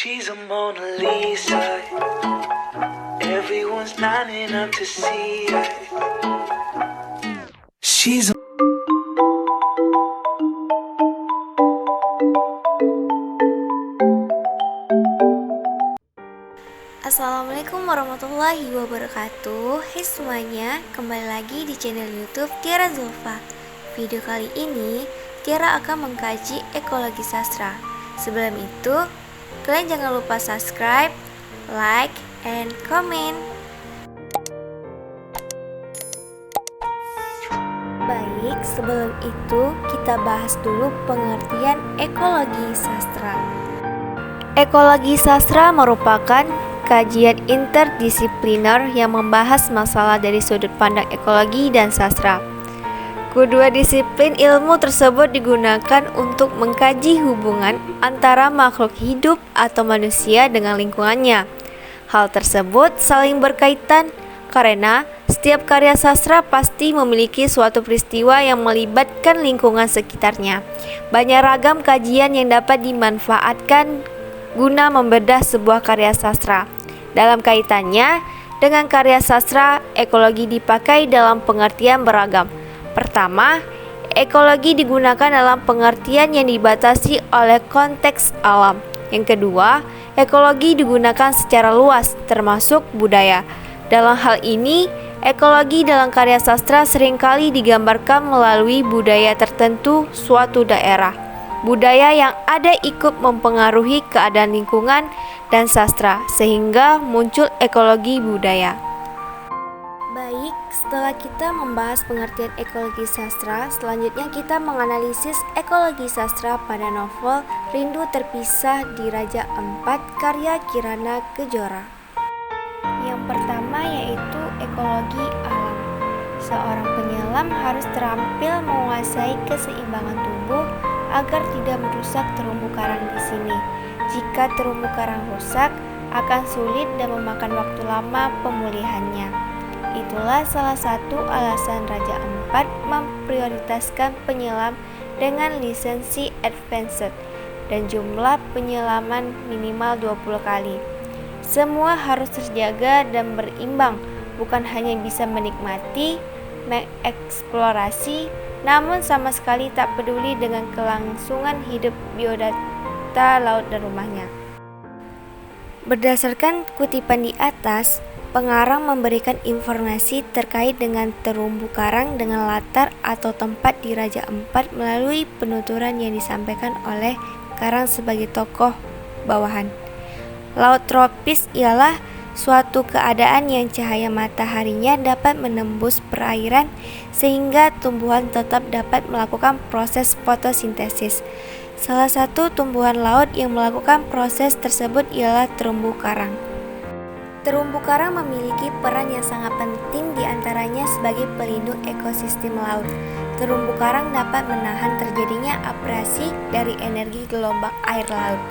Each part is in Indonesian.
She's a Mona Lisa. Everyone's lining up to see her. She's a Assalamualaikum warahmatullahi wabarakatuh. Hai semuanya, kembali lagi di channel YouTube Tiara Zulfa. Video kali ini Tiara akan mengkaji ekologi sastra. Sebelum itu, kalian jangan lupa subscribe, like, and comment. Baik, sebelum itu kita bahas dulu pengertian ekologi sastra. Ekologi sastra merupakan kajian interdisipliner yang membahas masalah dari sudut pandang ekologi dan sastra. Kedua disiplin ilmu tersebut digunakan untuk mengkaji hubungan antara makhluk hidup atau manusia dengan lingkungannya. Hal tersebut saling berkaitan karena setiap karya sastra pasti memiliki suatu peristiwa yang melibatkan lingkungan sekitarnya. Banyak ragam kajian yang dapat dimanfaatkan guna membedah sebuah karya sastra. Dalam kaitannya dengan karya sastra, ekologi dipakai dalam pengertian beragam. Pertama, ekologi digunakan dalam pengertian yang dibatasi oleh konteks alam. Yang kedua, ekologi digunakan secara luas, termasuk budaya. Dalam hal ini, ekologi dalam karya sastra seringkali digambarkan melalui budaya tertentu suatu daerah. Budaya yang ada ikut mempengaruhi keadaan lingkungan dan sastra, sehingga muncul ekologi budaya. Baik, setelah kita membahas pengertian ekologi sastra, selanjutnya kita menganalisis ekologi sastra pada novel Rindu Terpisah di Raja Empat karya Kirana Kejora. Yang pertama yaitu ekologi alam. Seorang penyelam harus terampil menguasai keseimbangan tubuh agar tidak merusak terumbu karang di sini. Jika terumbu karang rusak, akan sulit dan memakan waktu lama pemulihannya. Itulah salah satu alasan Raja Empat memprioritaskan penyelam dengan lisensi advanced dan jumlah penyelaman minimal 20 kali. Semua harus terjaga dan berimbang, bukan hanya bisa menikmati, mengeksplorasi, namun sama sekali tak peduli dengan kelangsungan hidup biodata laut dan rumahnya. Berdasarkan kutipan di atas, pengarang memberikan informasi terkait dengan terumbu karang dengan latar atau tempat di Raja Empat melalui penuturan yang disampaikan oleh karang sebagai tokoh bawahan. Laut tropis ialah suatu keadaan yang cahaya mataharinya dapat menembus perairan sehingga tumbuhan tetap dapat melakukan proses fotosintesis. Salah satu tumbuhan laut yang melakukan proses tersebut ialah terumbu karang. Terumbu karang memiliki peran yang sangat penting diantaranya sebagai pelindung ekosistem laut. Terumbu karang dapat menahan terjadinya abrasi dari energi gelombang air laut.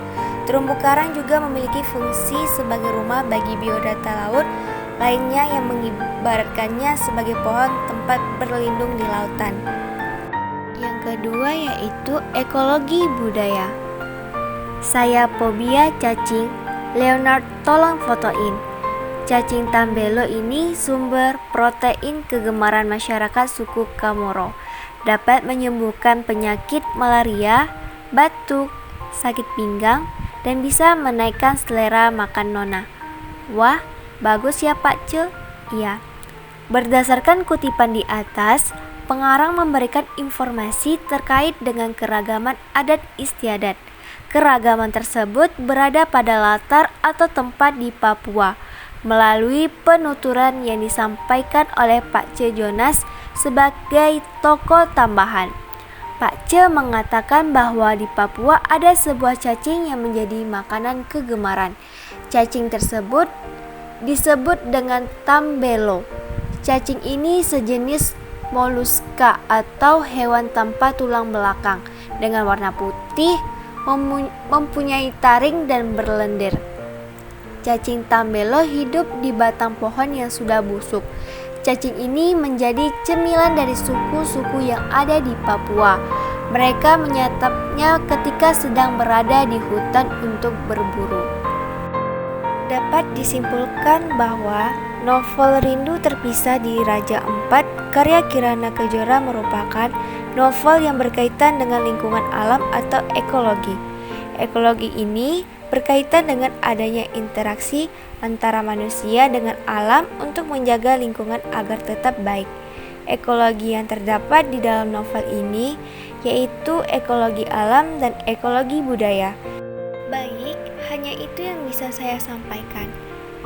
Terumbu karang juga memiliki fungsi sebagai rumah bagi biodata laut lainnya yang mengibaratkannya sebagai pohon tempat berlindung di lautan. Yang kedua yaitu ekologi budaya. Saya fobia cacing. Leonard, tolong fotoin. Cacing tambelo ini sumber protein kegemaran masyarakat suku Kamoro. Dapat menyembuhkan penyakit malaria, batuk, sakit pinggang, dan bisa menaikkan selera makan nona. Wah, bagus ya Pak Ce? Iya. Berdasarkan kutipan di atas, pengarang memberikan informasi terkait dengan keragaman adat istiadat. Keragaman tersebut berada pada latar atau tempat di Papua melalui penuturan yang disampaikan oleh Pak Ce Jonas sebagai tokoh tambahan. Pak Ce mengatakan bahwa di Papua ada sebuah cacing yang menjadi makanan kegemaran. Cacing tersebut disebut dengan tambelo. Cacing ini sejenis moluska atau hewan tanpa tulang belakang dengan warna putih, mempunyai taring dan berlendir. Cacing tambelo hidup di batang pohon yang sudah busuk. Cacing ini menjadi cemilan dari suku-suku yang ada di Papua. Mereka menyantapnya ketika sedang berada di hutan untuk berburu. Dapat disimpulkan bahwa novel Rindu Terpisah di Raja Empat karya Kirana Kejora merupakan novel yang berkaitan dengan lingkungan alam atau ekologi. Ekologi ini berkaitan dengan adanya interaksi antara manusia dengan alam untuk menjaga lingkungan agar tetap baik. Ekologi yang terdapat di dalam novel ini yaitu ekologi alam dan ekologi budaya. Baik, hanya itu yang bisa saya sampaikan.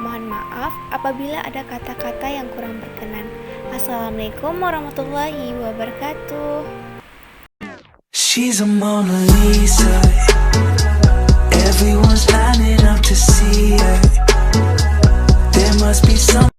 Mohon maaf apabila ada kata-kata yang kurang berkenan. Assalamualaikum warahmatullahi wabarakatuh. She's a Mona Lisa. Everyone's lining up to see her. There must be some